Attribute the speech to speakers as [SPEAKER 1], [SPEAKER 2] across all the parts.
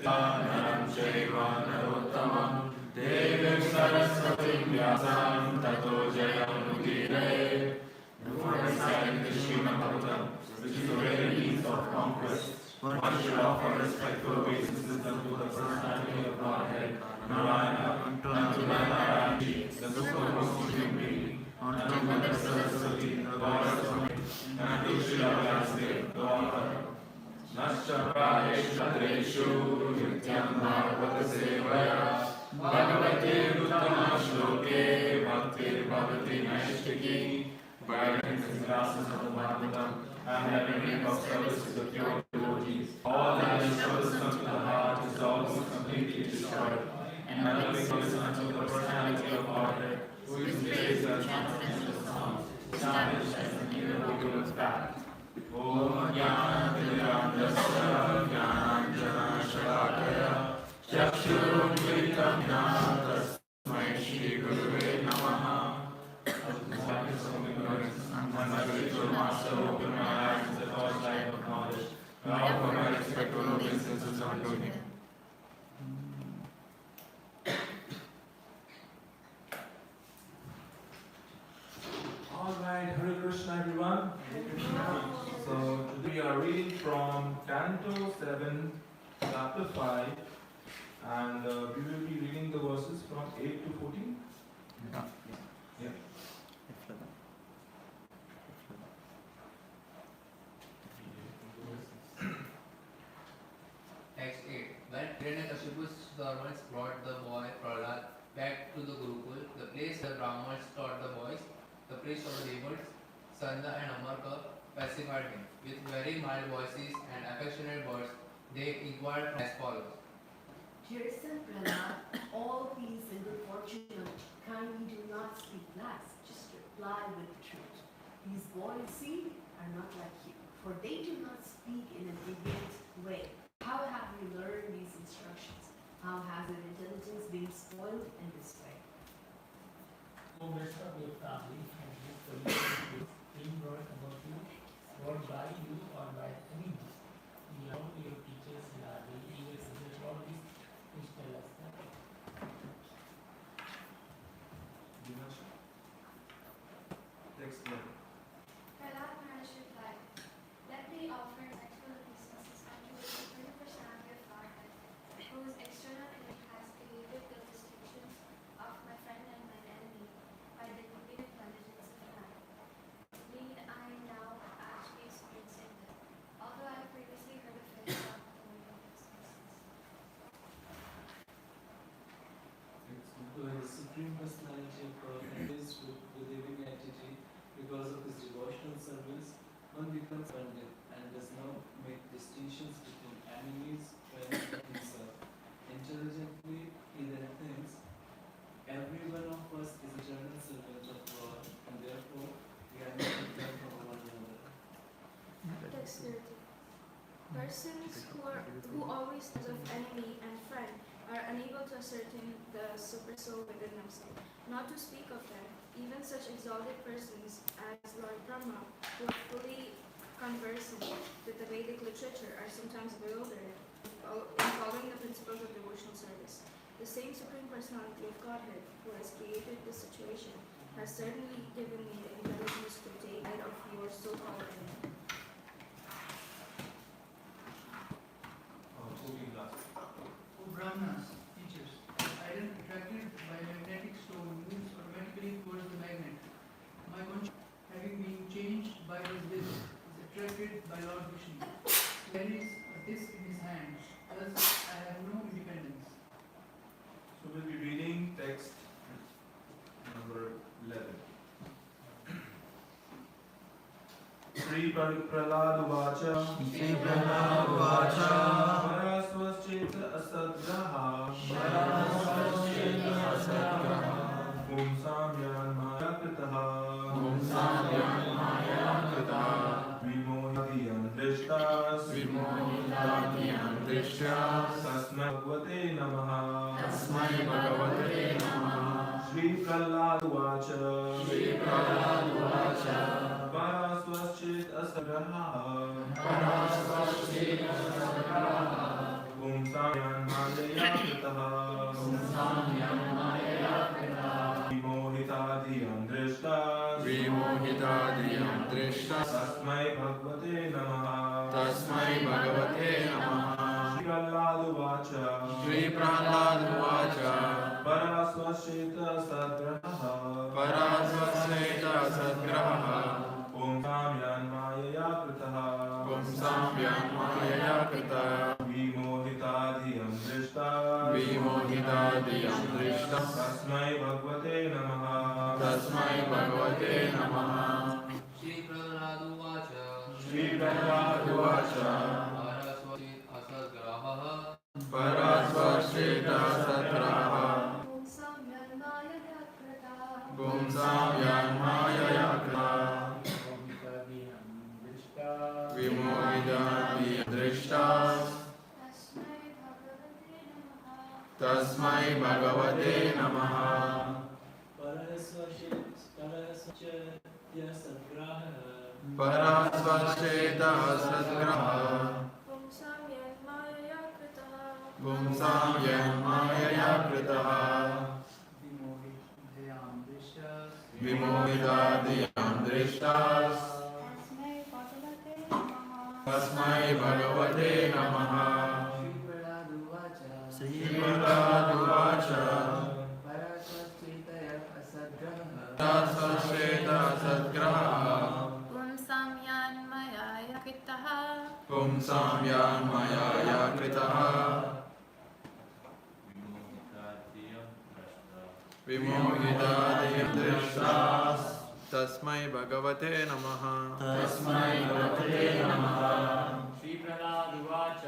[SPEAKER 1] Nram Chaiva Narottamam Devim Saraswatim Vyasam Tato Jayam Udire. Before reciting the Srimad Bhagavatam, which is the very means of conquest, one should offer respectful obeisances unto the personality of Godhead, Narayana, unto Narayana, the Supreme Supreme Being, unto Mother Saraswati, the Goddess of Mind, and unto Srila Vyasdev, the author. Nascha Prayeshu Adreshu Nityam Bhagavata Sevaya Bhagavate Uttama Shloke Bhaktir Bhavati Naishtiki. By writing the classes of the Bhagavatam and having make of service to the pure devotees, all that disturbance unto the heart is almost completely destroyed, and loving service unto the personality of Godhead, who is placed as transcendental sound, established as an irrevocable fact. Om Jnana Timirandasya Jnananjana Shalakaya Chakshurumritam Jnana Tasmai Shri Guruve Namaha. My spiritual master, open my eyes to the torchlight of knowledge. I offer my respectful obeisances unto him. Alright, Hare Krishna everyone. So today we are reading from Canto 7, Chapter 5, and we will be reading the verses from 8 to 14. Yeah.
[SPEAKER 2] Text 8. When Hiranyakashipu's servants brought the boy Prahlad back to the Gurukul, the place the Brahmins taught the boys, the priests of the devils, Sanda and Amarka pacified him. With very mild voices and affectionate words, they inquired as follows.
[SPEAKER 3] Dear son Prahlad, all peace and good fortune, kindly do not speak last, just reply with the truth. These boys, see, are not like you, for they do not speak in a deviant way. How have you learned these instructions? How has your intelligence been spoiled in this way?
[SPEAKER 4] Go rest of your family and live for you, bring word about you, or by you or by enemies. We all your teachers in our daily years and all these which tell us that.
[SPEAKER 1] Text 11.
[SPEAKER 5] Prahlad Maharaj replied, let me offer respectful obeisances unto the supreme personality of Godhead, whose external image has created the distinctions of my friend and my enemy by the complete intelligence of man. Need I now actually experiencing them, although I have previously heard of it from the way of instances.
[SPEAKER 6] To his supreme personality of God and his with the living entity, because of his devotional service, one becomes abundant and does not make distinctions between enemies, friends, and himself. Intelligently, he then thinks, every one of us is eternal servant of God, and therefore we are not different from one another.
[SPEAKER 5] Text 30. Persons who always think of enemy and friend are unable to ascertain the super soul within themselves. Not to speak of them, even such exalted persons as Lord Brahma, who are fully conversant with the Vedic literature, are sometimes bewildered in following the principles of devotional service. The same Supreme Personality of Godhead, who has created this situation, has certainly given me the intelligence to take note of your so-called enemy.
[SPEAKER 7] O Brahmanas, teachers, iron attracted by magnetic stone moves automatically towards the magnet. My conscience, having been changed by his will, is attracted by Lord Vishnu. He carries a disc in his hand, thus I have no independence.
[SPEAKER 1] So we'll be reading text number 11. Sri Prahlad Uvacha
[SPEAKER 8] Sri Prahlad Uvacha
[SPEAKER 1] Parasvascheta asadgraha
[SPEAKER 8] Parasvascheta asadgraha
[SPEAKER 1] Pumsamyan maya kritaha
[SPEAKER 8] Pumsamyan maya kritaha
[SPEAKER 1] Vimohidiyam drishtas
[SPEAKER 8] Vimohidiyam drishtas
[SPEAKER 1] Tasmai Bhagavate Namaha
[SPEAKER 8] Tasmai Bhagavate Namaha
[SPEAKER 1] Sri Prahlad Uvacha
[SPEAKER 8] Sri Prahlad Uvacha
[SPEAKER 1] Parasvascheta asadgraha
[SPEAKER 8] Parasvascheta asadgraha
[SPEAKER 1] Pumsamyan तस्मै भगवते नमः
[SPEAKER 8] तस्मै भगवते नमः
[SPEAKER 1] श्रीप्रह्लादुवाच
[SPEAKER 8] श्रीप्रह्लादुवाच
[SPEAKER 1] परास्वश्चेत सद्ग्रहः
[SPEAKER 8] परास्वस्येत सद्ग्रहः
[SPEAKER 1] पुंसां यान्मायया कृतः
[SPEAKER 8] पुंसां व्यान्मायया कृतः
[SPEAKER 1] विमोहिताधियं दृष्टा
[SPEAKER 8] विमोहिताधियं दृष्टं
[SPEAKER 1] तस्मै भगवते नमः
[SPEAKER 8] तस्मै भगवते नमः
[SPEAKER 2] श्रीप्रह्लादुवाच
[SPEAKER 1] श्रीप्रह्लादुवाच
[SPEAKER 2] परास्वस्येत सद्ग्रहः
[SPEAKER 8] परास्वस्येत सद्ग्रहः
[SPEAKER 3] पुंसां यान्मायया कृता
[SPEAKER 8] पुंसां यान्मायया कृतः विमोहिताधियं दृष्टा तस्मै भगवते नमः
[SPEAKER 6] परस्वचेत्य सद्ग्रहः
[SPEAKER 8] परास्वस्येत सद्ग्रहः
[SPEAKER 5] पुंसां यन्मायया कृतः
[SPEAKER 8] पुंसां यान्मायया कृतः विमोहिताधियं दृष्टा तस्मै भगवते नमः श्रीप्रह्लादुवाच परास्वस्येत सद्ग्रहः
[SPEAKER 5] पुंसां यन्मायया कृतः
[SPEAKER 8] पुंसां यान्मायया कृतः विमोहिताधियं दृष्टा तस्मै भगवते नमः
[SPEAKER 1] तस्मै भगवते नमः
[SPEAKER 9] श्रीप्रह्लादुवाच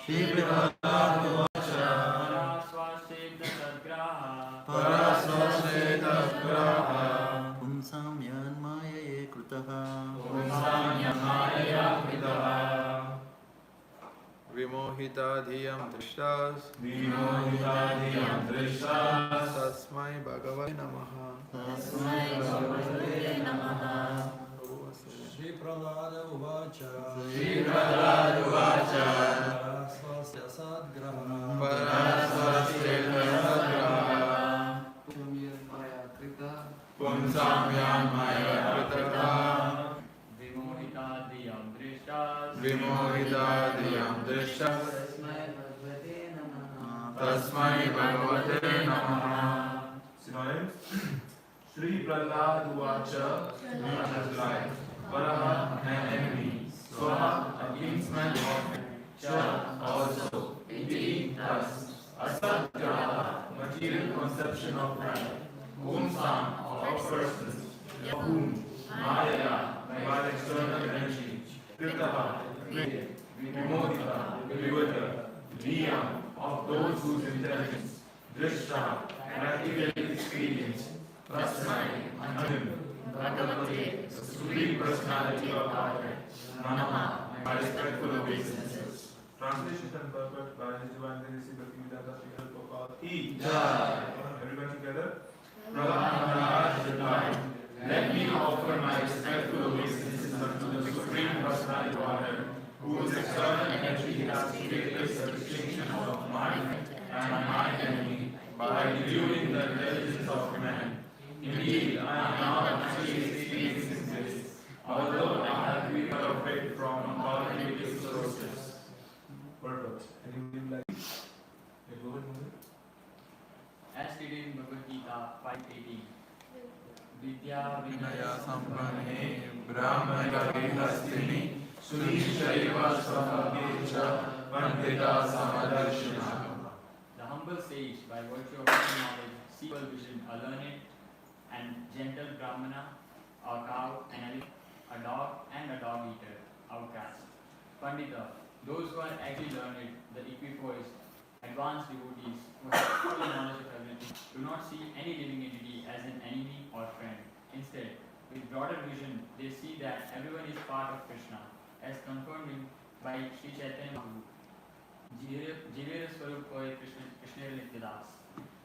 [SPEAKER 8] श्रीप्रह्लादुवाच
[SPEAKER 9] परास्वस्येत सद्ग्रहः
[SPEAKER 8] परास्वस्येत सद्ग्रहः
[SPEAKER 10] पुंसां यान्मायये कृतः
[SPEAKER 1] पुंसां यान्मायया कृतः
[SPEAKER 8] विमोहिताधियं दृष्टा
[SPEAKER 1] विमोहिताधियं दृष्टा
[SPEAKER 8] तस्मै भगवते नमः
[SPEAKER 10] तस्मै भगवते नमः
[SPEAKER 11] श्रीप्रह्लाद उवाच
[SPEAKER 8] श्रीप्रह्लादुवाच
[SPEAKER 11] स्वस्य सद्ग्रहः
[SPEAKER 8] परास्वस्येत सद्ग्रहः पुंसां यान्मायया कृतः
[SPEAKER 9] विमोहिताधियं दृष्टा
[SPEAKER 8] विमोहिताधियं दृष्टा तस्मै भगवते नमः
[SPEAKER 1] Shri Prahlad Uvacha Varaha an enemy, Swaha a kinsman of Cha also, indeed thus, Asatgraha, material conception of pride, Pumsam of persons, Yahum, Maya, by external energy, Kritaha, created, Vimodita, bewilder, Liyam, of those whose intelligence, Drishta, practical experience, Tasmai, Anjim, Bhagavate, the Supreme Personality of Godhead, Namaha, my respectful obeisances. Translation and purport by His Divine Grace, Bhaktivedanta Sri Prabhupada Ki Jai. Everyone together. Prahlad Maharaj replied, let me offer my respectful obeisances unto the Supreme Personality of Godhead, whose external energy has created a distinction of mind and my enemy by reviewing the intelligence of man. Indeed, I am now actually experiencing this, although I have been of it from authoritative sources. Purpose. Anybody would like to go ahead?
[SPEAKER 9] as stated in Bhagavad Gita 5:18. Vidya
[SPEAKER 8] Vinaya संपन्ने ब्राह्मणगर्भिणस्त्रीणि सुनिश्चैव स्वभावे च Pandita समदर्शिनः.
[SPEAKER 9] The humble sage, by virtue of his knowledge, seeks vision, a learned and gentle Brahmana, a cow, an elephant, a dog, and a dog eater, outcast. Pandita, those who are actually learned, the equipoised, advanced devotees who have full knowledge of everything, do not see any living entity as an enemy or friend. Instead, with broader vision, they see that everyone is part of Krishna, as confirmed by Sri Chaitanya Mahaprabhu. Jivera Swarup Koi Krishna Nityadas.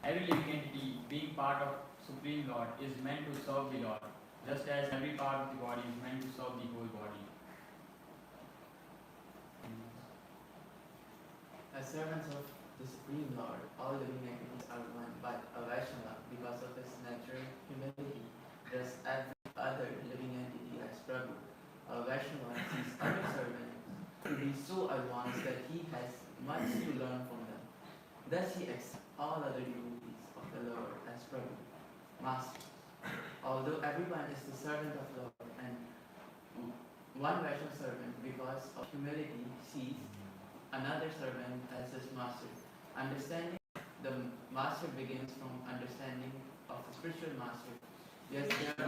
[SPEAKER 9] Every living entity, being part of Supreme Lord, is meant to serve the Lord, just as every part of the body is meant to serve the whole body.
[SPEAKER 12] As servants of the Supreme Lord, all living entities are one, but a Vaishnava, because of his natural humility, does every other living entity as Prabhu, a Vaishnava sees other servants to be so advanced that he has much to learn from them. Thus he accepts all other devotees of the Lord as Prabhu, Master. Although everyone is the servant of Lord, and one Vaishnava servant, because of humility, sees another servant as his master. Understanding the master begins from understanding of the spiritual master. Yes, by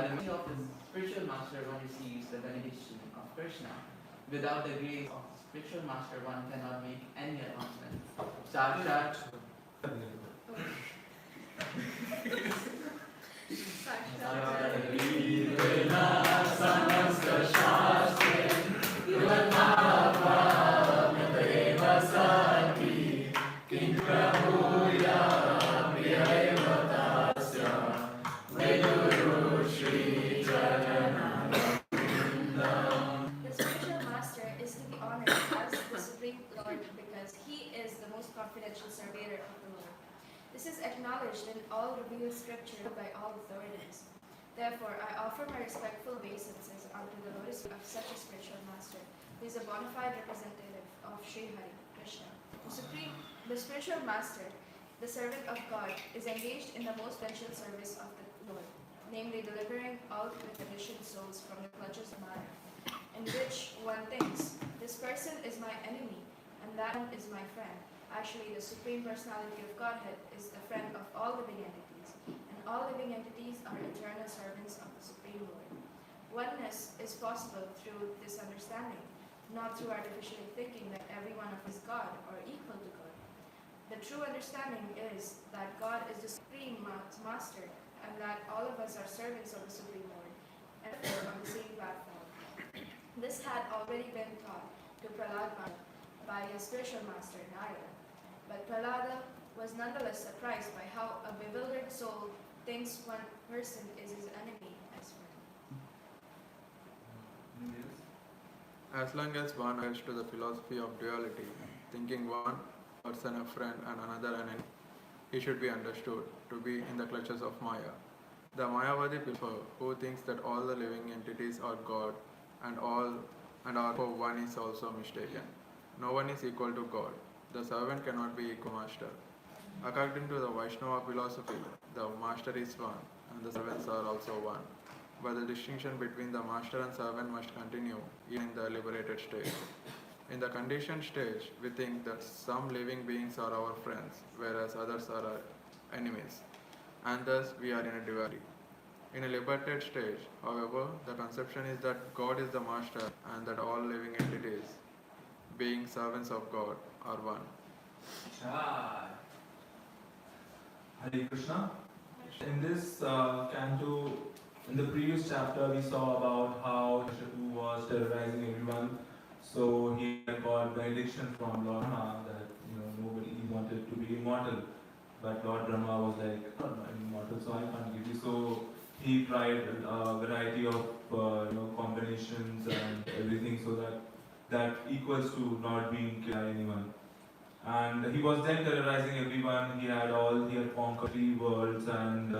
[SPEAKER 12] the mercy of the spiritual master, one receives the benediction of Krishna. Without the grace of the spiritual master, one cannot make any advancement. Sakshat.
[SPEAKER 5] The spiritual master is to be honored as the Supreme Lord because he is the most confidential surveyor of the Lord. This is acknowledged in all revealed scripture by all authorities. Therefore, I offer my respectful obeisances unto the lotus feet of such a spiritual master, who is a bona fide representative of Sri Hari Krishna. The spiritual master, the servant of God, is engaged in the most essential service of the Lord, namely delivering all conditioned souls from the clutches of Maya, in which one thinks, this person is my enemy and that one is my friend. Actually, the Supreme Personality of Godhead is the friend of all living entities, and all living entities are eternal servants of the Supreme Lord. Oneness is possible through this understanding, not through artificially thinking that every one of us is God or equal to God. The true understanding is that God is the Supreme Master, and that all of us are servants of the Supreme Lord, and therefore on the same platform. This had already been taught to Prahlad by his spiritual master, Narada. But Prahlada was nonetheless surprised by how a bewildered soul thinks one person is his enemy as friend.
[SPEAKER 8] As long as one adheres to the philosophy of duality, thinking one person a friend and another an enemy, he should be understood to be in the clutches of Maya. The Mayavadi people who thinks that all the living entities are God and are for one is also mistaken. No one is equal to God. The servant cannot be equal master. According to the Vaishnava philosophy, the master is one and the servants are also one. But the distinction between the master and servant must continue even in the liberated stage. In the conditioned stage, we think that some living beings are our friends, whereas others are our enemies, and thus we are in a duality. In a liberated stage, however, the conception is that God is the master and that all living entities, being servants of God, are one.
[SPEAKER 1] Hare Krishna. In this canto, in the previous chapter, we saw about how Shaku was terrorizing everyone. So he got benediction from Lord Brahma that nobody wanted to be immortal, but Lord Brahma was like, I'm immortal, so I can't give you. So he tried a variety of combinations and everything, so that equals to not being killed by anyone. And he was then terrorizing everyone. He had conquered 3 worlds, and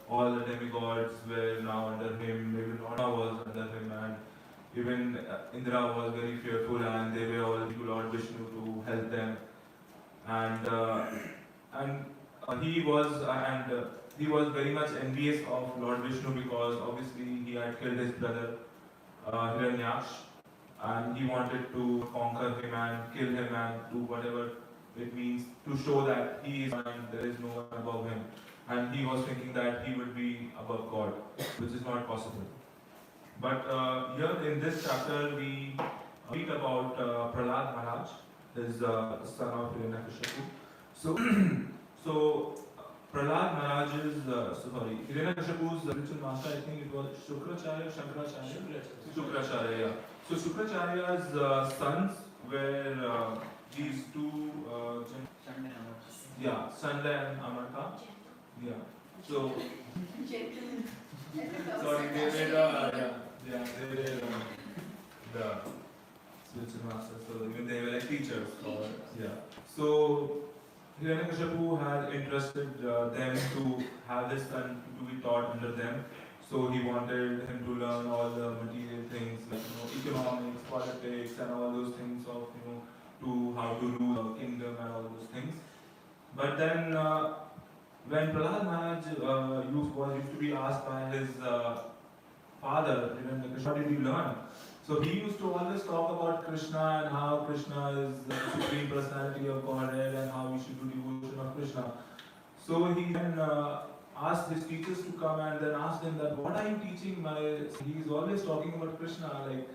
[SPEAKER 1] all the demigods were now under him. Even Rama was under him, and even Indra was very fearful, and they were all to Lord Vishnu to help them. And he was very much envious of Lord Vishnu because obviously he had killed his brother Hiranyaksha, and he wanted to conquer him and kill him and do whatever it means to show that he is one and there is no one above him. And he was thinking that he would be above God, which is not possible. But here in this chapter we read about Prahlad Maharaj, his son of Hiranyakashipu. So Prahlad Maharaj's, Hiranyakashipu's spiritual master, I think it was Shukracharya. Yeah. So Shukracharya's sons were these 2 Sanda and Amarta. Yeah. So sorry, they were the spiritual masters. So even they were like teachers. So Hiranyakashipu had interested them to have his son to be taught under them. So he wanted him to learn all the material things like economics, politics, and all those things of to how to rule a kingdom and all those things. But then when Prahlad Maharaj used to be asked by his father, what did you learn? So he used to always talk about Krishna and how Krishna is the supreme personality of Godhead and how we should do devotion of Krishna. So he then asked his teachers to come and then asked them that what are you teaching my. He is always talking about Krishna, like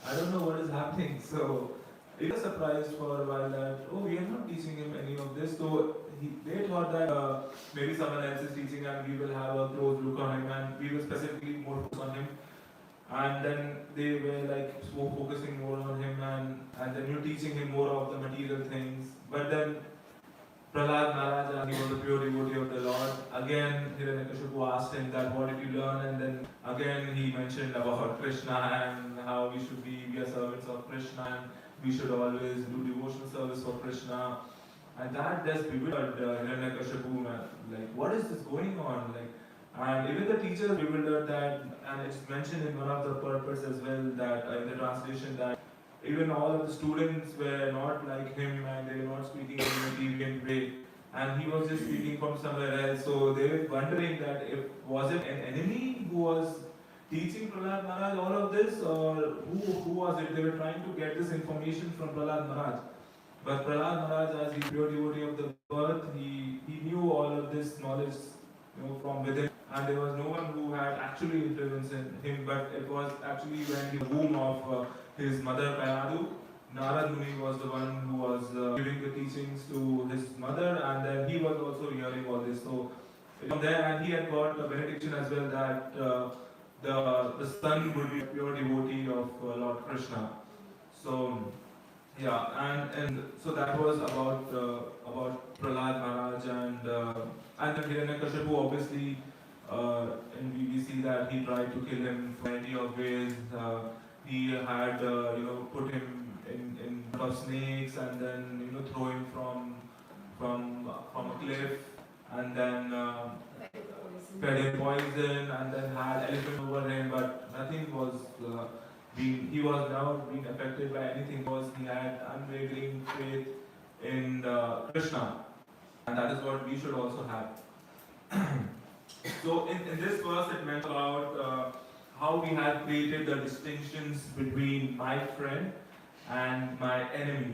[SPEAKER 1] I don't know what is happening. So it was surprised for a while that we are not teaching him any of this. So they thought that maybe someone else is teaching and we will have a close look on him and we will specifically more focus on him. And then they were like focusing more on him and then teaching him more of the material things. But then Prahlad Maharaj, he was a pure devotee of the Lord. Again, Hiranyakashipu asked him that what did you learn, and then again he mentioned about Krishna and how we should be servants of Krishna and we should always do devotional service for Krishna. And that just bewildered Hiranyakashipu, like what is this going on? Like, and even the teachers bewildered that, and it's mentioned in one of the purports as well that in the translation that even all of the students were not like him and they were not speaking in a deviant way. And he was just speaking from somewhere else. So they were wondering that if was it an enemy who was teaching Prahlad Maharaj all of this, or who was it? They were trying to get this information from Prahlad Maharaj. But Prahlad Maharaj, as the pure devotee of the birth, he knew all of this knowledge from within. And there was no one who had actually influenced him, but it was actually when the womb of his mother Kayadu, Narad Muni was the one who was giving the teachings to his mother, and then he was also hearing all this. So from there, and he had got a benediction as well that the son would be a pure devotee of Lord Krishna. So yeah, and so that was about Prahlad Maharaj and then Hiranyakashipu obviously. And we see that he tried to kill him in variety of ways. He had put him in front of snakes and then throw him from a cliff and then fed him poison and then had elephant over him, but nothing was he was never being affected by anything because he had unwavering faith in Krishna, and that is what we should also have. So in this verse it meant about how we have created the distinctions between my friend and my enemy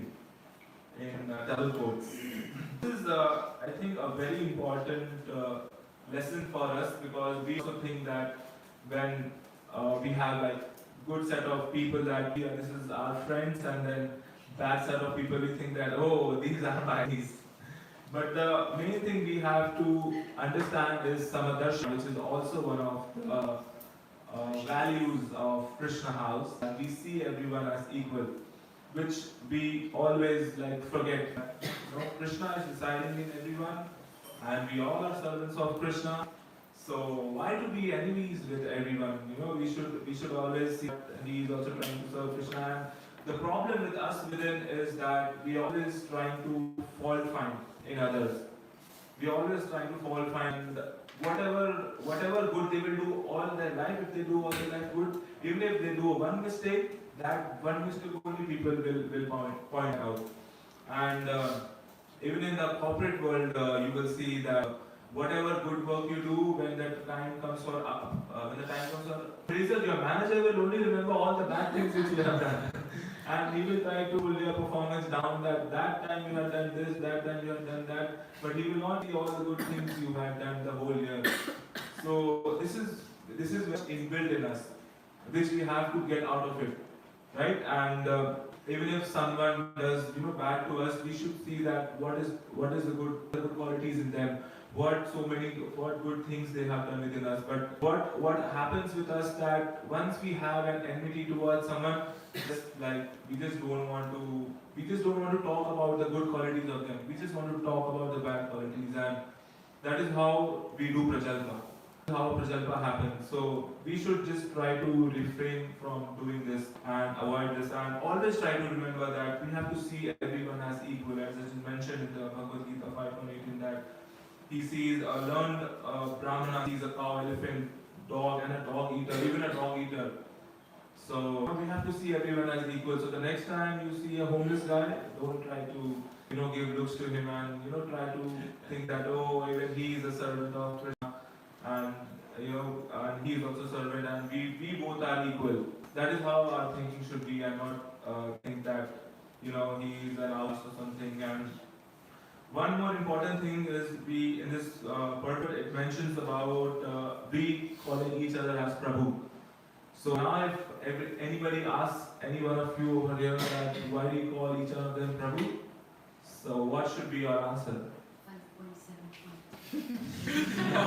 [SPEAKER 1] in double quotes. This is I think a very important lesson for us because we also think that when we have like good set of people that this is our friends and then bad set of people we think that these are my enemies. But the main thing we have to understand is Samadarshana, which is also one of the values of Krishna House. And we see everyone as equal, which we always forget. Krishna is residing in everyone, and we all are servants of Krishna. So why to be enemies with everyone? We should always see that he is also trying to serve Krishna. And the problem with us within is that we are always trying to fault find in others. We are always trying to fault find whatever good they will do all their life. If they do all their life good, even if they do one mistake, that one mistake only people will point out. And even in the corporate world, you will see that whatever good work you do, when the time comes for appraisal, your manager will only remember all the bad things which you have done. And he will try to pull your performance down that time you have done this, that time you have done that, but he will not see all the good things you have done the whole year. So this is what's inbuilt in us, which we have to get out of it, right? And even if someone does bad to us, we should see that what is the good qualities in them, what good things they have done within us. But what happens with us that once we have an enmity towards someone, we just don't want to talk about the good qualities of them. We just want to talk about the bad qualities, and that is how we do prajalpa. how Prajalpa happens. So we should just try to refrain from doing this and avoid this, and always try to remember that we have to see everyone as equal, as is mentioned in the Bhagavad Gita 5.18, that he sees a learned Brahmana sees a cow, elephant, dog, and a dog eater, even a dog eater. So we have to see everyone as equal. So the next time you see a homeless guy, don't try to give looks to him, and try to think that, oh, even he is a servant of Krishna, and and he is also servant, and we both are equal. That is how our thinking should be, and not think that he is an outcast or something. And one more important thing is, we in this purport it mentions about we calling each other as Prabhu. So now if anybody asks any one of you over here that why do you call each one of them Prabhu? So what should be your answer?
[SPEAKER 3] 5.7.
[SPEAKER 1] No,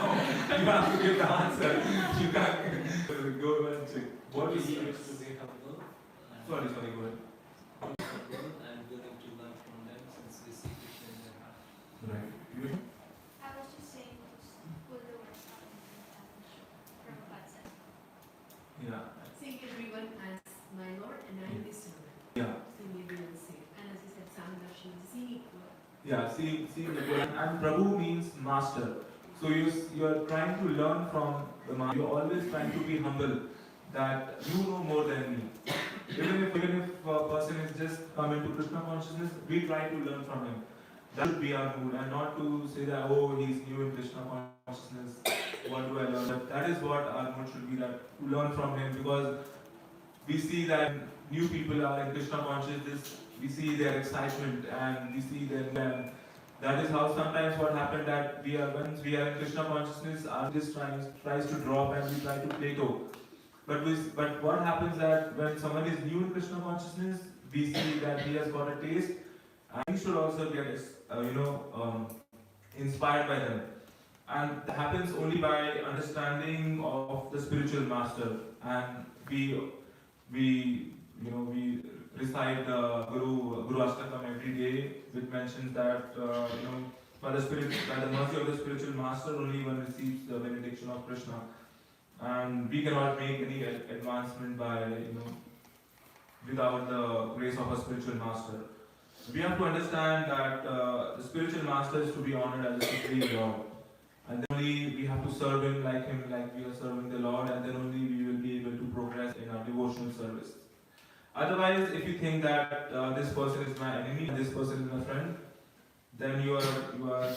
[SPEAKER 1] you have to give the answer. You can't go and check. What is
[SPEAKER 6] He
[SPEAKER 1] it?
[SPEAKER 6] used to be humble.
[SPEAKER 1] Sorry, go ahead.
[SPEAKER 6] Humble and willing to learn from them since we see Krishna in their heart.
[SPEAKER 1] Right. You?
[SPEAKER 5] I was just saying pull the words out from Prabhupada said.
[SPEAKER 1] Yeah.
[SPEAKER 3] Seeing everyone as my Lord and I am his servant.
[SPEAKER 1] Yeah.
[SPEAKER 3] Seeing everyone same. And as I said, Samdarshan is seeing equal.
[SPEAKER 1] Yeah, see the good. And Prabhu means master. So you are trying to learn from the master. You're always trying to be humble, that you know more than me. Even if a person is just come into Krishna consciousness, we try to learn from him. That should be our mood, and not to say that, oh, he's new in Krishna consciousness, what do I learn? But that is what our mood should be, that to learn from him, because we see that new people are in Krishna consciousness, we see their excitement and we see them, and that is how sometimes what happened, that once we are in Krishna consciousness, our just tries to drop and we try to plateau. But what happens that when someone is new in Krishna consciousness, we see that he has got a taste, and he should also get inspired by them. And that happens only by understanding of the spiritual master. And we recite the Guru Ashtakam every day, which mentions that by the mercy of the spiritual master, only one receives the benediction of Krishna. And we cannot make any advancement by without the grace of a spiritual master. We have to understand that the spiritual master is to be honored as a supreme Lord. And then only we have to serve him like we are serving the Lord, and then only we will be able to progress in our devotional service. Otherwise, if you think that this person is my enemy and this person is my friend, then you are in the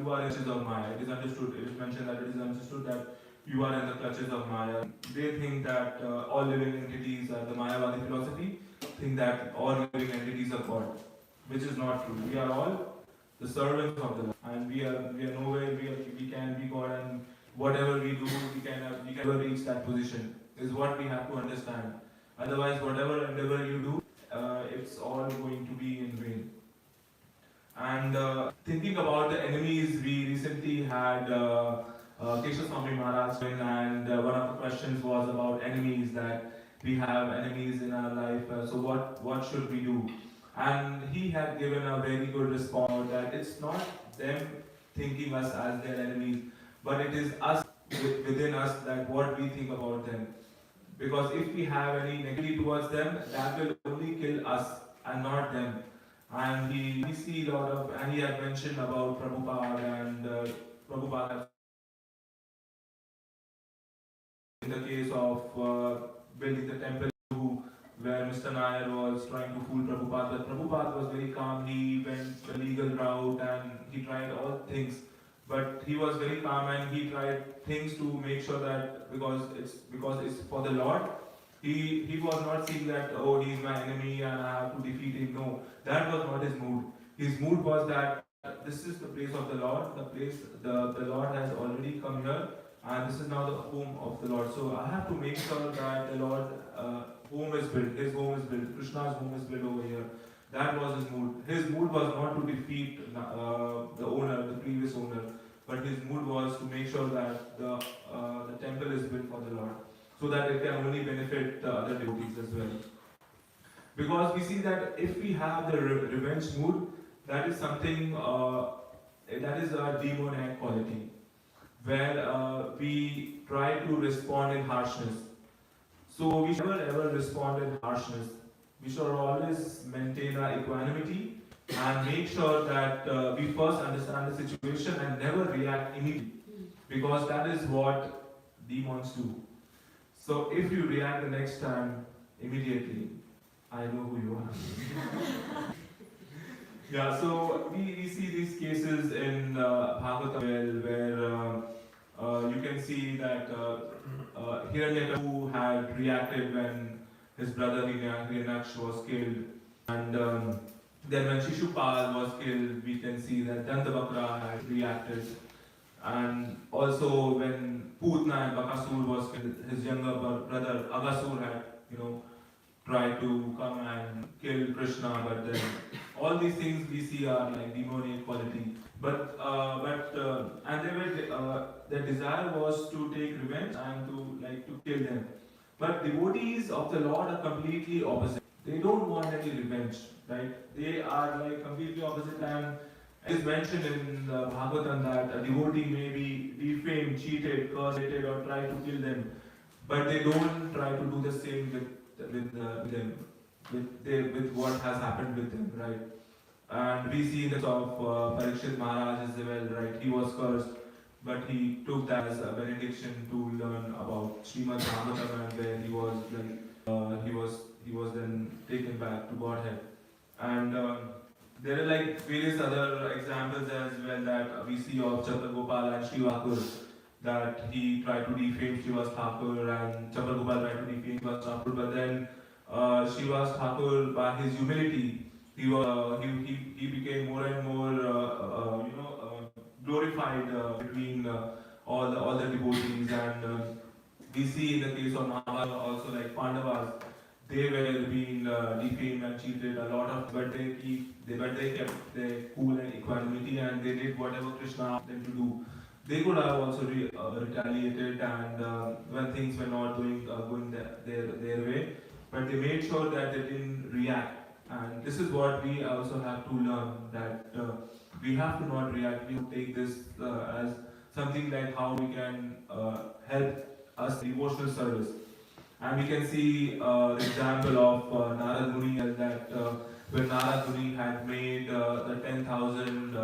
[SPEAKER 1] clutches of Maya. It is understood. It is mentioned that it is understood that you are in the clutches of Maya. They think that all living entities are the Mayavadi philosophy. Think that all living entities are God, which is not true. We are all the servants of the Lord, and we are nowhere we can be God, and whatever we do, we can never reach that position. Is what we have to understand. Otherwise, whatever endeavor you do, it's all going to be in vain. And thinking about the enemies, we recently had Kesha Swami Maharaj, and one of the questions was about enemies, that we have enemies in our life, so what should we do? And he had given a very good response, that it's not them thinking us as their enemies, but it is us within us, that what we think about them. Because if we have any negativity towards them, that will only kill us and not them. And we see a lot of, and he had mentioned about Prabhupada, and Prabhupada in the case of building the temple, where Mr. Nair was trying to fool Prabhupada, but Prabhupada was very calm. He went the legal route and he tried all things, but he was very calm and he tried things to make sure that because it's for the Lord. He was not seeing that, oh, he's my enemy and I have to defeat him. No, that was not his mood. His mood was that this is the place of the Lord. The Lord has already come here, and this is now the home of the Lord. So I have to make sure that the Lord home is built. His home is built. Krishna's home is built over here. That was his mood. His mood was not to defeat the owner, the previous owner, but his mood was to make sure that the temple is built for the Lord, so that it can only benefit the other devotees as well. Because we see that if we have the revenge mood, that is something that is a demoniac quality. where we try to respond in harshness. So we should never ever respond in harshness. We should always maintain our equanimity and make sure that we first understand the situation and never react immediately, because that is what demons do. So if you react the next time immediately, I know who you are. Yeah, so we see these cases in Bhagavatam where you can see that Hiranyakashipu had reacted when his brother Hiranyaksha was killed, and then when Shishupal was killed, we can see that Dantavakra had reacted, and also when Putna and Bakasur was killed, his younger brother Agasur had, tried to come and kill Krishna, but then all these things we see are like demonic quality. And they were their desire was to take revenge and to kill them. But devotees of the Lord are completely opposite. They don't want any revenge, right? They are like completely opposite, and it is mentioned in the Bhagavatam that a devotee may be defamed, cheated, cursed, or try to kill them, but they don't try to do the same with them, with what has happened with them, right? And we see the case of Parikshit Maharaj as well, right? He was cursed, but he took that as a benediction to learn about Srimad Bhagavatam, and where he was then taken back to Godhead. And there are like various other examples as well that we see of Chaturgopal and Srivakur, that he tried to defame Srivas Thakur and Chaturgopal tried to defame Srivas Thakur, but then Srivas Thakur, by his humility, he became more and more glorified between all the devotees, and we see in the case of Mahabharata also, like Pandavas, they were being defamed and cheated a lot of, but they kept their cool and equanimity, and they did whatever Krishna asked them to do. They could have also retaliated, and when things were not going their way, but they made sure that they didn't react. And this is what we also have to learn, that we have to not react. We have to take this as something like how we can help us devotional service. And we can see the example of Narad Muni, that when Narad Muni had made the 10,000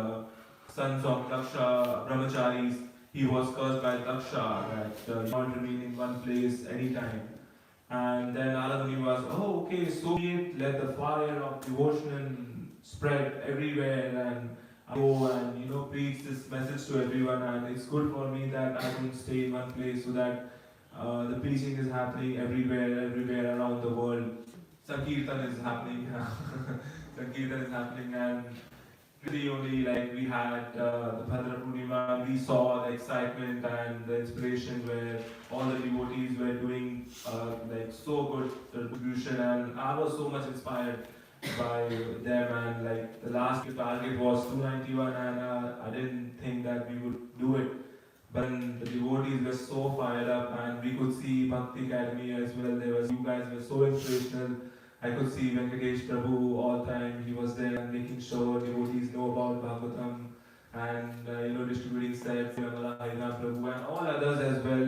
[SPEAKER 1] sons of Daksha brahmacharis, he was cursed by Daksha that you can't remain in one place anytime. And then Narad Muni was, oh, okay, so be it, let the fire of devotion spread everywhere, and go and preach this message to everyone. And it's good for me that I don't stay in one place, so that the preaching is happening everywhere around the world. Sankirtan is happening. Sankirtan is happening, and really only like we had the Bhadra Purnima, we saw the excitement and the inspiration where all the devotees were doing like so good contribution, and I was so much inspired by them, and like the last target was 291, and I didn't think that we would do it. But the devotees were so fired up, and we could see Bhakti Academy as well. You guys were so inspirational. I could see Venkatesh Prabhu all time. He was there and making sure devotees know about Bhagavatam, and distributing sets, Harinam Prabhu and all others as well,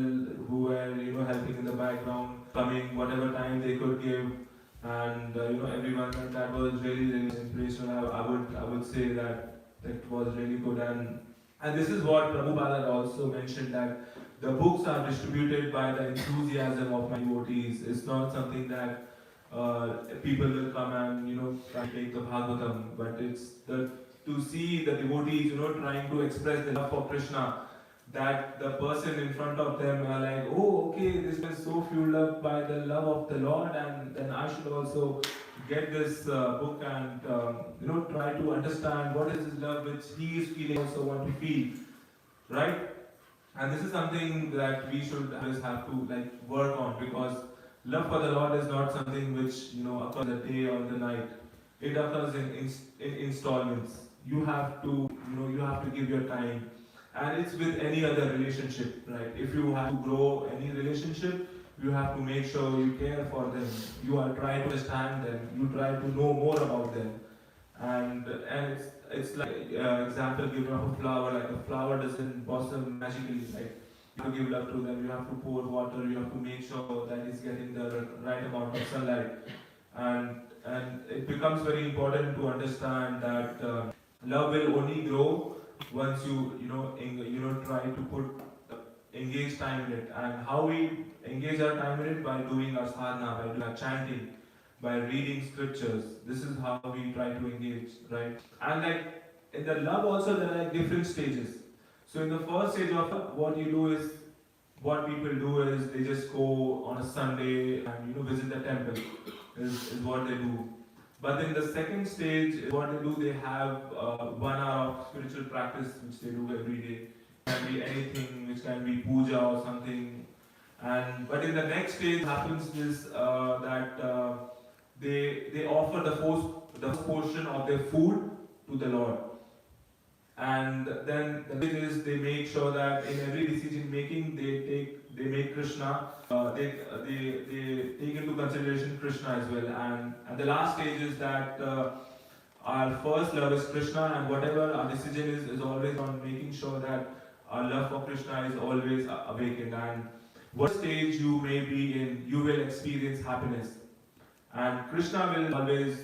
[SPEAKER 1] who were helping in the background, coming whatever time they could give, and everyone. And that was really inspirational. I would say that was really good. And this is what Prabhupada also mentioned, that the books are distributed by the enthusiasm of my devotees. It's not something that people will come and try to take the Bhagavatam, but it's to see the devotees trying to express the love for Krishna, that the person in front of them are like, oh, okay, this is so fueled up by the love of the Lord, and then I should also get this book and try to understand what is his love which he is feeling, also want to feel, right? And this is something that we should always have to work on, because love for the Lord is not something which occurs the day or the night. It occurs in installments. You have to give your time, and it's with any other relationship, right? If you have to grow any relationship, you have to make sure you care for them. You are trying to understand them. You try to know more about them, and it's like example given of a flower. Like a flower doesn't blossom magically. Like you have to give love to them. You have to pour water. You have to make sure that it's getting the right amount of sunlight. And it becomes very important to understand that love will only grow once you try to put engage time in it. And how we engage our time in it? By doing our sadhana, by doing our chanting, by reading scriptures. This is how we try to engage, right? And like in the love also there are like different stages. So in the first stage of what you do is, what people do is they just go on a Sunday and visit the temple is what they do. But then the second stage is what they do. They have 1 hour of spiritual practice which they do every day. It can be anything, which can be puja or something. And but in the next stage happens is that they offer the first portion of their food to the Lord. And then the thing is they make sure that in every decision making they make Krishna, they take into consideration Krishna as well. And the last stage is that our first love is Krishna, and whatever our decision is always on making sure that our love for Krishna is always awakened. And what stage you may be in, you will experience happiness. And Krishna will always,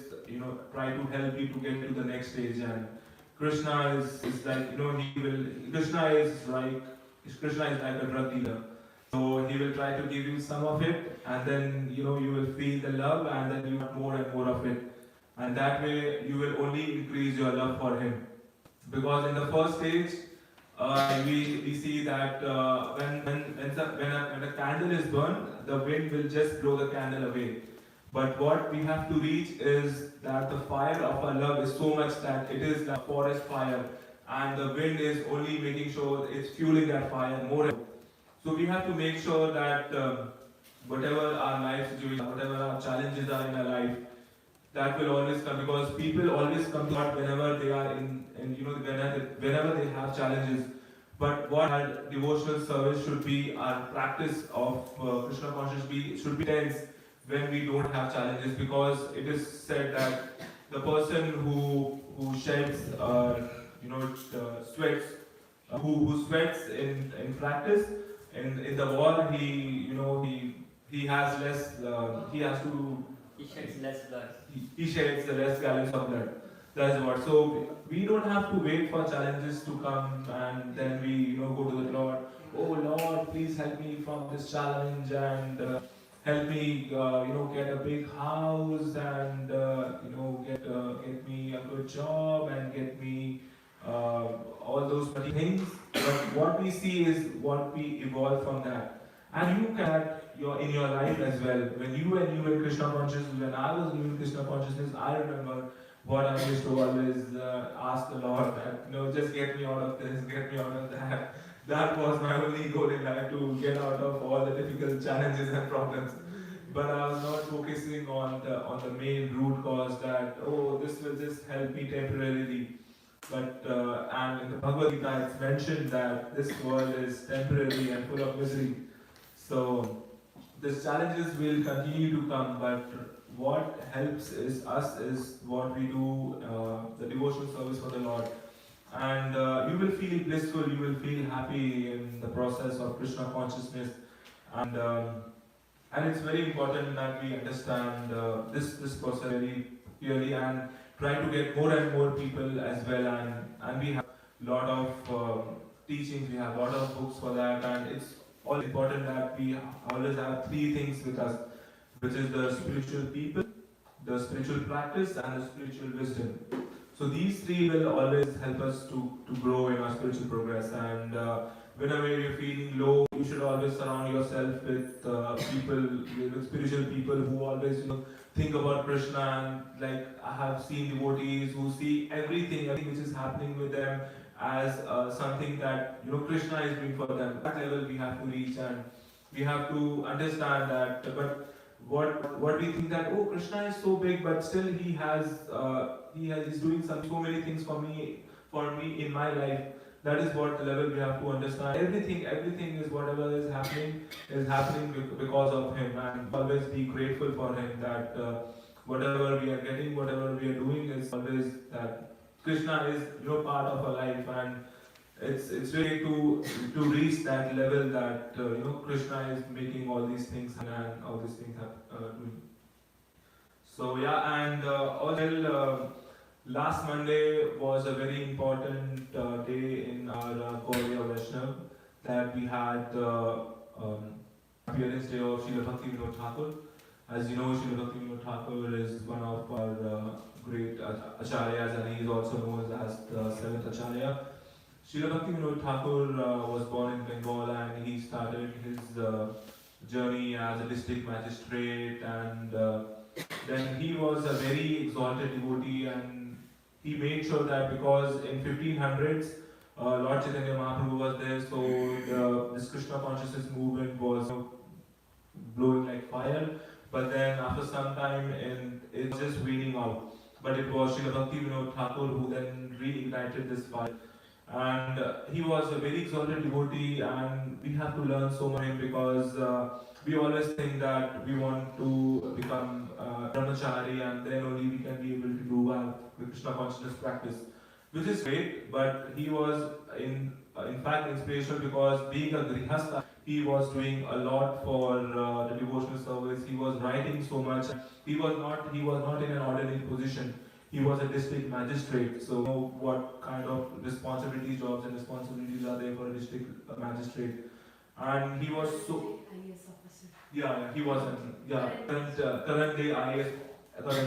[SPEAKER 1] try to help you to get to the next stage. And Krishna is like, Krishna is like a drug dealer. So he will try to give you some of it, and then, you will feel the love, and then you want more and more of it. And that way, you will only increase your love for him. Because in the first stage, we see that when a candle is burned, the wind will just blow the candle away. But what we have to reach is that the fire of our love is so much that it is like forest fire, and the wind is only making sure it's fueling that fire more. So we have to make sure that whatever our life situation, whatever our challenges are in our life, that will always come, because people always come to God whenever they are whenever they have challenges. But what our devotional service should be, our practice of Krishna consciousness should be tense when we don't have challenges, because it is said that the person who sheds sweats, who sweats in practice, in the war, he has less
[SPEAKER 9] He sheds less blood.
[SPEAKER 1] He sheds less gallons of blood. That's what. So we don't have to wait for challenges to come and then we go to the Lord. Oh Lord, please help me from this challenge, and help me get a big house, and get me a good job, and get me all those things. But what we see is what we evolve from that. And you can in your life as well. When you were new in Krishna consciousness, when I was new in Krishna consciousness, I remember what I used to always ask the Lord that, just get me out of this, get me out of that. That was my only goal in life, to get out of all the difficult challenges and problems. But I was not focusing on the main root cause, that this will just help me temporarily. But and in the Bhagavad Gita it's mentioned that this world is temporary and full of misery. So these challenges will continue to come, but what helps us is what we do, the devotional service for the Lord. And you will feel blissful, you will feel happy in the process of Krishna consciousness. And it's very important that we understand this process very clearly, and try to get more and more people as well. And we have a lot of teachings, we have a lot of books for that, and it's all important that we always have 3 things with us, which is the spiritual people, the spiritual practice, and the spiritual wisdom. So these 3 will always help us to grow in our spiritual progress. And whenever you're feeling low, you should always surround yourself with with spiritual people who always think about Krishna. And like I have seen devotees who see everything which is happening with them as something that Krishna is doing for them. That level we have to reach, and we have to understand that. But what we think that Krishna is so big, but still he's doing so many things for me in my life. That is what the level we have to understand. Everything is whatever is happening because of him, and always be grateful for him, that whatever we are getting, whatever we are doing is always that Krishna is part of our life, and it's really to reach that level that Krishna is making all these things and all these things doing. So yeah, and also last Monday was a very important day in our Gauriya Vaishnav, that we had um, appearance day of Srila Bhakti Vinod Thakur. As you know, Srila Bhakti Vinod Thakur is one of our great acharyas, and he is also known as the seventh acharya. Srila Bhakti Vinod Thakur was born in Bengal, and he started his journey as a district magistrate, and then he was a very exalted devotee, and he made sure that, because in 1500s Lord Chaitanya Mahaprabhu was there, so this Krishna consciousness movement was blowing like fire. But then after some time, and it was just waning out. But it was Srila Bhakti Vinod Thakur who then reignited this fire. And he was a very exalted devotee, and we have to learn so much from him, because we always think that we want to become brahmachari, and then only we can be able to do the Krishna consciousness practice, which is great. But he was in fact inspirational, because being a grihastha, he was doing a lot for the devotional service. He was writing so much. He was not in an ordinary position. He was a district magistrate, so what kind of responsibilities, jobs and responsibilities are there for a district magistrate. And he was so...
[SPEAKER 3] IAS officer.
[SPEAKER 1] Yeah, he was current day IAS, he was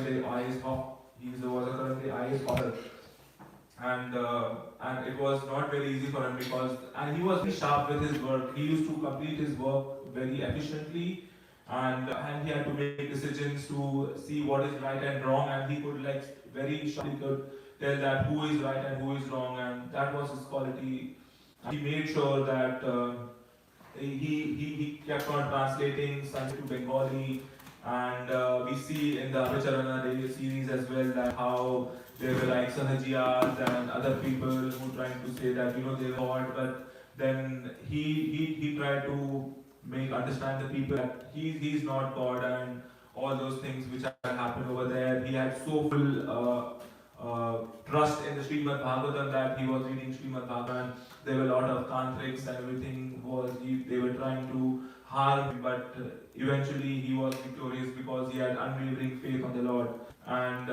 [SPEAKER 1] a current day IAS officer. And it was not very easy for him, and he was very sharp with his work. He used to complete his work very efficiently, and he had to make decisions to see what is right and wrong, and he could very sharply could tell that who is right and who is wrong, and that was his quality. He made sure that he kept on translating Sanskrit to Bengali, and we see in the Abhicharana Day series as well that how there were like Sahajiyas and other people who trying to say that they were God, but then he tried to make understand the people that he's not God, and all those things which had happened over there. He had so full trust in the Srimad Bhagavatam that he was reading Srimad Bhagavatam. There were a lot of tantrics and everything they were trying to harm him, but eventually he was victorious, because he had unwavering faith on the Lord. And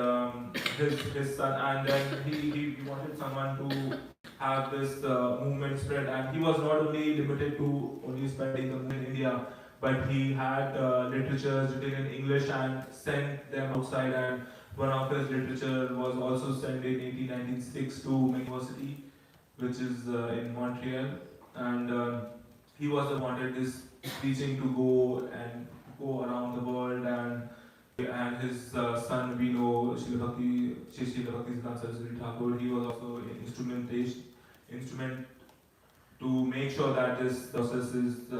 [SPEAKER 1] his son, and then he wanted someone to have this movement spread, and he was not only limited to only spreading the movement in India, but he had literatures written in English and sent them outside, and one of his literature was also sent in 1896 to University, which is in Montreal, and he was the wanted this preaching to go around the world, and his son, we know, Srila Bhakti Siddhanta Saraswati Thakur, he was also an instrument to make sure that this process is,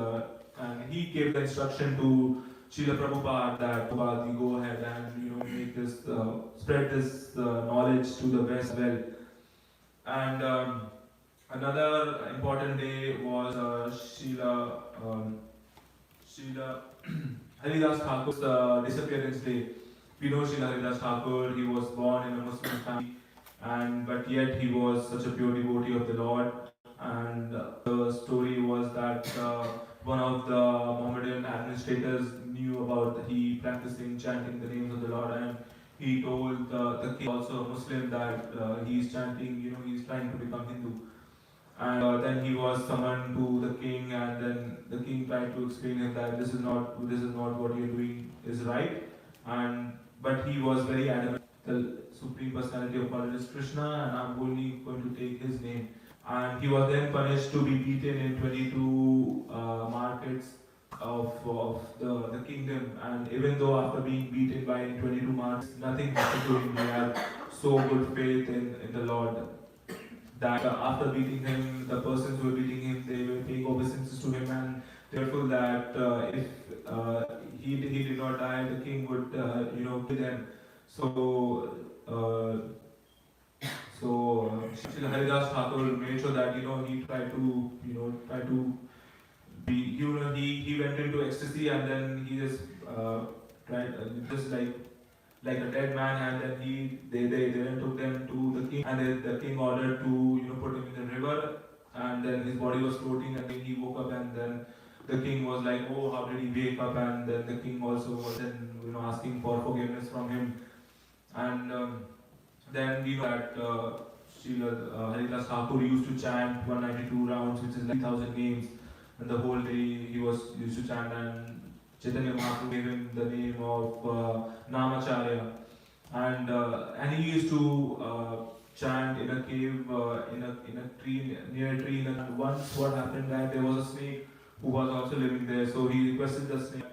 [SPEAKER 1] and he gave the instruction to Srila Prabhupada that Prabhupada, you go ahead and make this, spread this knowledge to the West well. And another important day was Srila Haridas Thakur's disappearance day. We know Srila Haridas Thakur, he was born in a Muslim family, but yet he was such a pure devotee of the Lord. And the story was that one of the Mohammedan administrators knew about he practicing chanting the names of the Lord, and he told the king, also a Muslim, that he is chanting, he is trying to become Hindu. And then he was summoned to the king, and then the king tried to explain him that this is not what you're doing is right. But he was very adamant. The Supreme Personality of God is Krishna, and I'm only going to take his name. And he was then punished to be beaten in 22 markets of the kingdom. And even though after being beaten by 22 markets, nothing happened to him. He had so good faith in the Lord that after beating him, the persons who were beating him, they were paying obeisances to him, and fearful that if he did not die, the king would kill them. So Srila Haridas Thakur made sure that he tried to be, he went into ecstasy, and then he just tried just like like a dead man, and then they then took them to the king, and then the king ordered to put him in the river, and then his body was floating, and then he woke up, and then the king was like, oh, how did he wake up? And then the king also was then asking for forgiveness from him, and then we know that Srila Haridas Thakur used to chant 192 rounds, which is like 3,000 names, and the whole day he was used to chant, and Chaitanya Mahaprabhu gave him the name of Namacharya, and he used to chant in a cave, in a tree, near a tree. And once what happened that there was a snake who was also living there, so he requested the snake,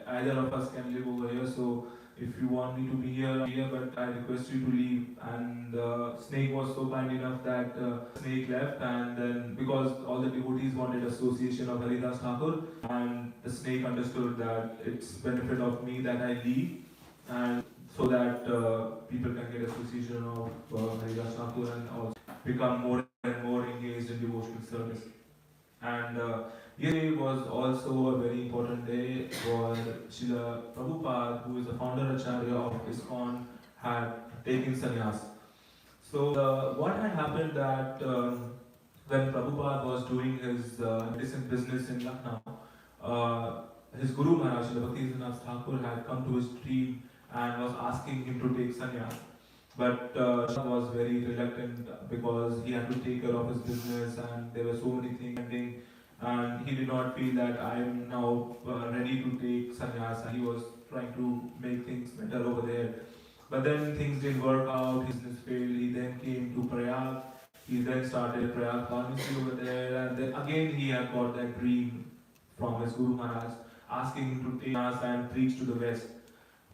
[SPEAKER 1] either of us can live over here, so if you want me to be here, but I request you to leave. And the snake was so kind enough that snake left, and then because all the devotees wanted association of Haridas Thakur, and the snake understood that it's benefit of me that I leave, and so that people can get association of Haridas Thakur and also become more and more engaged in devotional service. And yesterday was also a very important day for Srila Prabhupada, who is the founder Acharya of ISKCON, had taken sannyas. So what had happened that when Prabhupada was doing his medicine business in Lucknow, his Guru Maharaj, Srila Bhaktivinoda Thakur, had come to his dream and was asking him to take sannyas. But was very reluctant because he had to take care of his business and there were so many things pending, and he did not feel that I am now ready to take sannyas. He was trying to make things better over there. But then things didn't work out, his business failed. He then came to Prayag. He then started Prayag pharmacy over there, and then again he had got that dream from his Guru Maharaj asking him to take sannyas and preach to the West.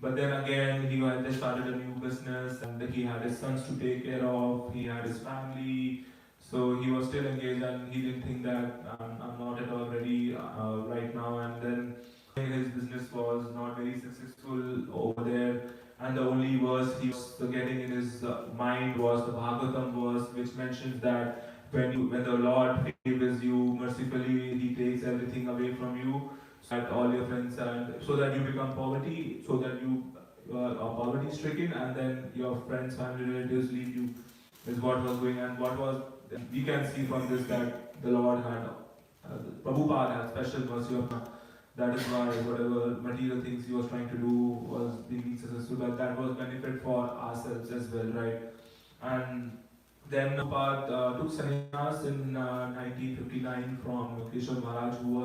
[SPEAKER 1] But then again, he had just started a new business, and he had his sons to take care of, he had his family, so he was still engaged, and he didn't think that I'm not at all ready right now. And then his business was not very successful over there, and the only verse he was getting in his mind was the Bhagavatam verse, which mentions that when the Lord favors you mercifully, he takes everything away from you, so that all your friends, and so that you become poverty, so that you are poverty stricken, and then your friends, family, relatives leave you, is what was going. And what was, we can see from this that the Lord had, Prabhupada had special mercy upon. That is why whatever material things he was trying to do was being successful, but that was benefit for ourselves as well, right? And then Prabhupada took sannyas in 1959 from Keshav Maharaj, who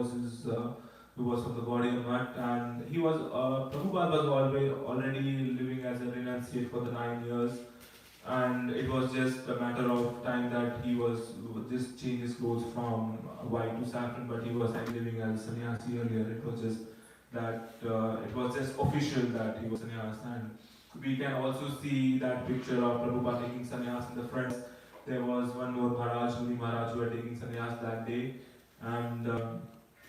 [SPEAKER 1] was from the Gaudiya Math, and he was Prabhupada was already living as a renunciate for the 9 years, and it was just a matter of time that he was just changed his clothes from white to saffron, but he was living as a sannyasi earlier. It was just that it was just official that he was sannyas, and we can also see that picture of Prabhupada taking sannyas in the front. There was one more Maharaj, Muni Maharaj, who were taking sannyas that day, and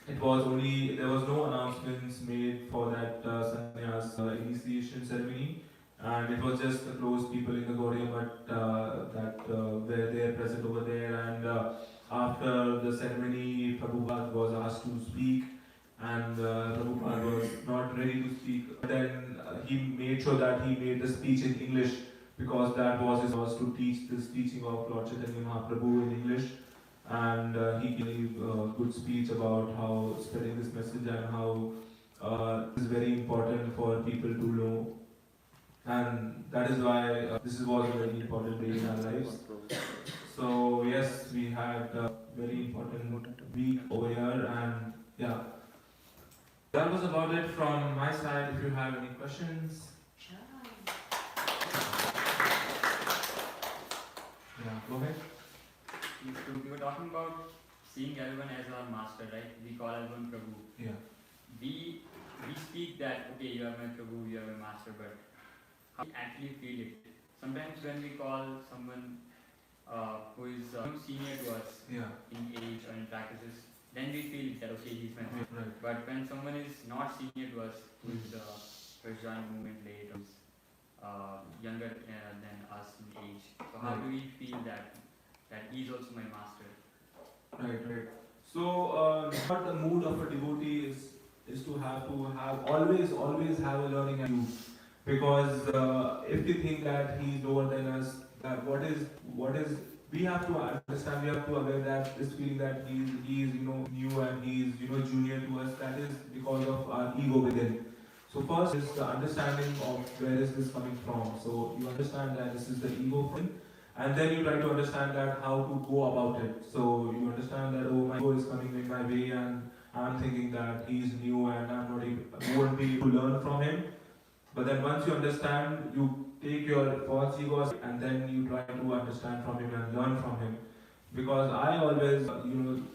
[SPEAKER 1] it was only, there was no announcements made for that sannyas initiation ceremony, and it was just the close people in the Gaudiya Math that were there present over there. And after the ceremony, Prabhupada was asked to speak, and Prabhupada was not ready to speak. Then he made sure that he made the speech in English, because that was his was to teach this teaching of Lord Chaitanya Mahaprabhu in English. And he gave a good speech about how spreading this message and how it is very important for people to know. And that is why this was a very important day in our lives. So yes, we had a very important week over here, and yeah, that was about it from my side. If you have any questions, yeah, go ahead.
[SPEAKER 9] We were talking about seeing everyone as our master, right? We call everyone Prabhu.
[SPEAKER 1] Yeah.
[SPEAKER 9] We speak that, okay, you are my Prabhu, you are my master, but how do we actually feel it? Sometimes when we call someone who is senior to us in age or in practices, then we feel that, okay, he's my master.
[SPEAKER 1] Right.
[SPEAKER 9] But when someone is not senior to us, who is joined movement late, or is younger than us in age, so how do we feel that he's also my master?
[SPEAKER 1] Right. So, what the mood of a devotee is to have always have a learning attitude. Because if we think that he's lower than us, that what is we have to understand, we have to aware that this feeling that he's new and he's junior to us, that is because of our ego within. So first is the understanding of where is this coming from. So you understand that this is the ego thing, and then you try to understand that how to go about it. So you understand that, oh, my ego is coming in my way and I'm thinking that he's new and I won't be able to learn from him. But then once you understand, you take your false ego and then you try to understand from him and learn from him. Because I always,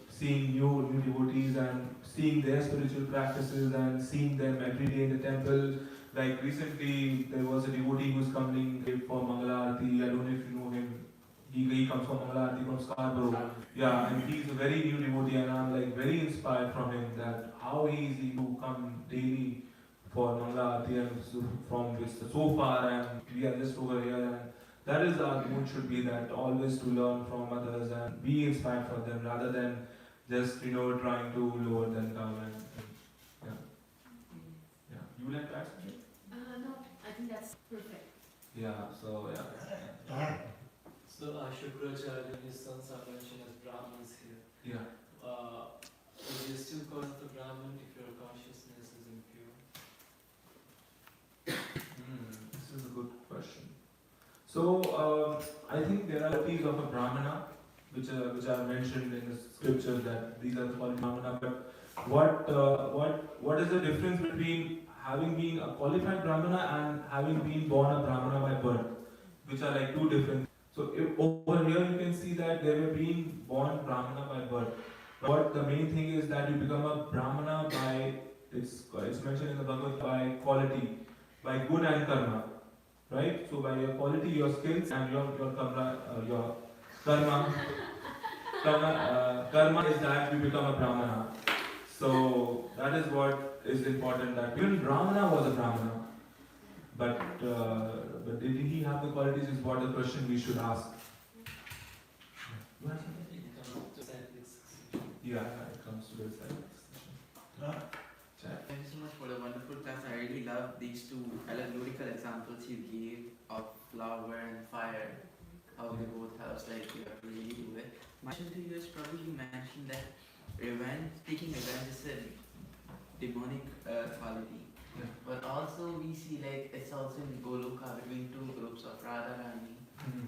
[SPEAKER 1] seeing new devotees and seeing their spiritual practices and seeing them every day in the temple. Like recently, there was a devotee who's coming for Mangala Aarti. I don't know if you know him. He comes from Mangala Aarti from Scarborough. Yeah, and he's a very new devotee, and I'm like very inspired from him that how he is able to come daily for Mangala Aarti and from so far, and we are just over here. And that is our mood should be that always to learn from others and be inspired from them rather than just trying to lower them down yeah. Yeah. You would like to add something?
[SPEAKER 3] No, I think that's perfect.
[SPEAKER 1] Yeah, so yeah.
[SPEAKER 6] So Shukracharya and his sons are mentioned as Brahmins here.
[SPEAKER 1] Yeah.
[SPEAKER 6] Is it still called the Brahmin if your consciousness is impure?
[SPEAKER 1] This is a good question. So I think there are qualities of a Brahmana which are mentioned in the scriptures that these are called Brahmana. But what is the difference between having been a qualified Brahmana and having been born a Brahmana by birth, which are like two different. So over here you can see that they were being born Brahmana by birth. But the main thing is that you become a Brahmana by it's mentioned in the Bhagavad by quality, by good and karma, right? So by your quality, your skills, and your karma, karma is that you become a Brahmana. So that is what is important. That even Brahmana was a Brahmana, but did he have the qualities? Is what the question we should ask. Yeah, it comes to this.
[SPEAKER 12] Thank you so much for the wonderful class. I really love these two allegorical examples you gave of flower and fire, how they both have like you have to really do it. My question to you is probably you mentioned that taking revenge is a demonic quality.
[SPEAKER 1] Yeah.
[SPEAKER 12] But also we see like it's also in Goloka between two groups of Radharani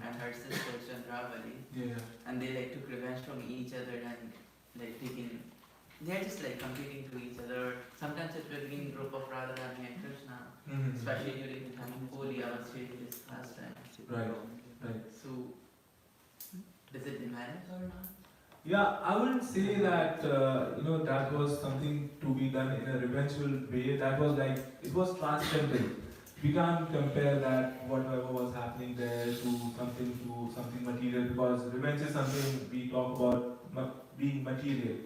[SPEAKER 12] and her sister Chandravali.
[SPEAKER 1] Yeah.
[SPEAKER 12] And they like took revenge from each other and like they're just like competing to each other. Sometimes it's between group of Radharani and Krishna, especially during the time of Holi, I was saying this last time.
[SPEAKER 1] Right.
[SPEAKER 12] So, is it demonic or not?
[SPEAKER 1] Yeah, I wouldn't say that that was something to be done in a revengeful way. That was like it was transcendental. We can't compare that whatever was happening there to something material, because revenge is something we talk about being material.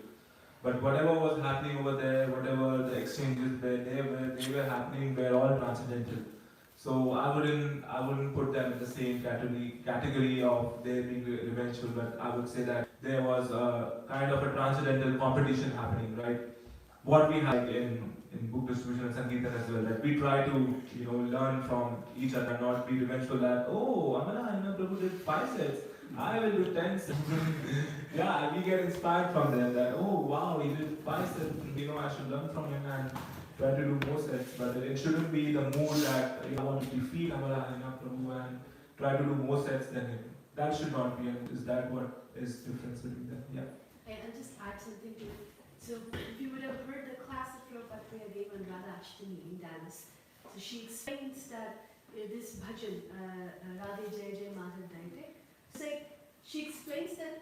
[SPEAKER 1] But whatever was happening over there, whatever the exchanges they were happening, were all transcendental. So I wouldn't put them in the same category of they being revengeful, but I would say that there was a kind of a transcendental competition happening, right? What we have in book distribution and Sankirtan as well, that we try to learn from each other, not be revengeful that Amala and Prabhu did 5 sets, I will do 10 sets. Yeah, we get inspired from them that wow, he did 5 sets, I should learn from him and try to do more sets. But it shouldn't be the mood that I want to defeat Amala and Prabhu and try to do more sets than him. That should not be, and is that what is difference between them? Yeah.
[SPEAKER 3] I'll just add something to it. So if you would have heard the class of Prabhupada gave on Radha Ashtami in Dallas, so she explains that this bhajan, Radhe Jai Jai Madhav Daite, so she explains that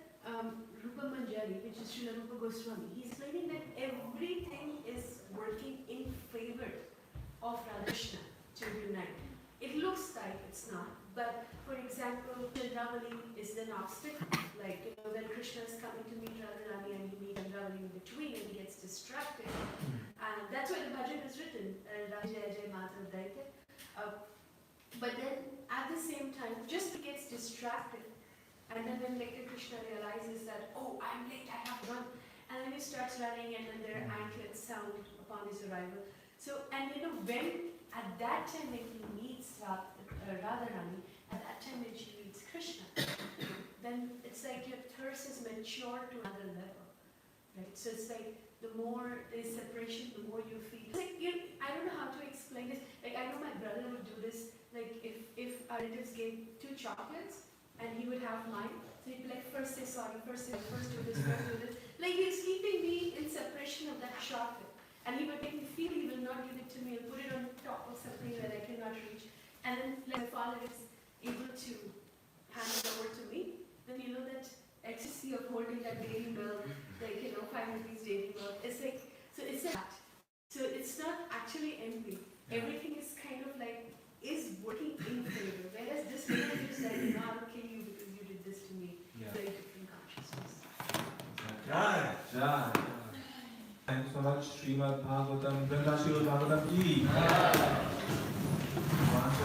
[SPEAKER 3] Rupa Manjari, which is Srila Rupa Goswami, he's explaining that everything is working in favor of Radha Krishna to unite. It looks like it's not, but for example, Chandravali is an obstacle. Like, when Krishna is coming to meet Radharani and he meets Chandravali in between and he gets distracted. And that's why the bhajan is written, Radha Jai Jai Madhav Daite. But then at the same time, just he gets distracted. And then when Krishna realizes that, I'm late, I have to run. And then he starts running and then their anklets sound upon his arrival. So, and when at that time when he meets Radharani, at that time when she meets Krishna, then it's like your thirst is matured to another level, right? So it's like the more there's separation, the more you feel. It's like I don't know how to explain this. Like I know my brother would do this. Like if our relatives gave 2 chocolates and he would have mine, so he'd be like, first say sorry, first do this, first do this. Like he's keeping me in separation of that chocolate. And he would make me feel he will not give it to me, he'll put it on top of something that I cannot reach. And then like my father is able to hand it over to me, then you know that ecstasy of holding that dairy milk, like 5 rupees dairy milk. It's like, so it's that. So it's not actually envy. Everything is kind of like, is working in favor. Whereas this one is just like, no, I'll kill you because you did this to me. Very different consciousness.
[SPEAKER 1] Jai. Thank you so much, Srimad Bhagavatam. Brenda Srimad Bhagavatam ki.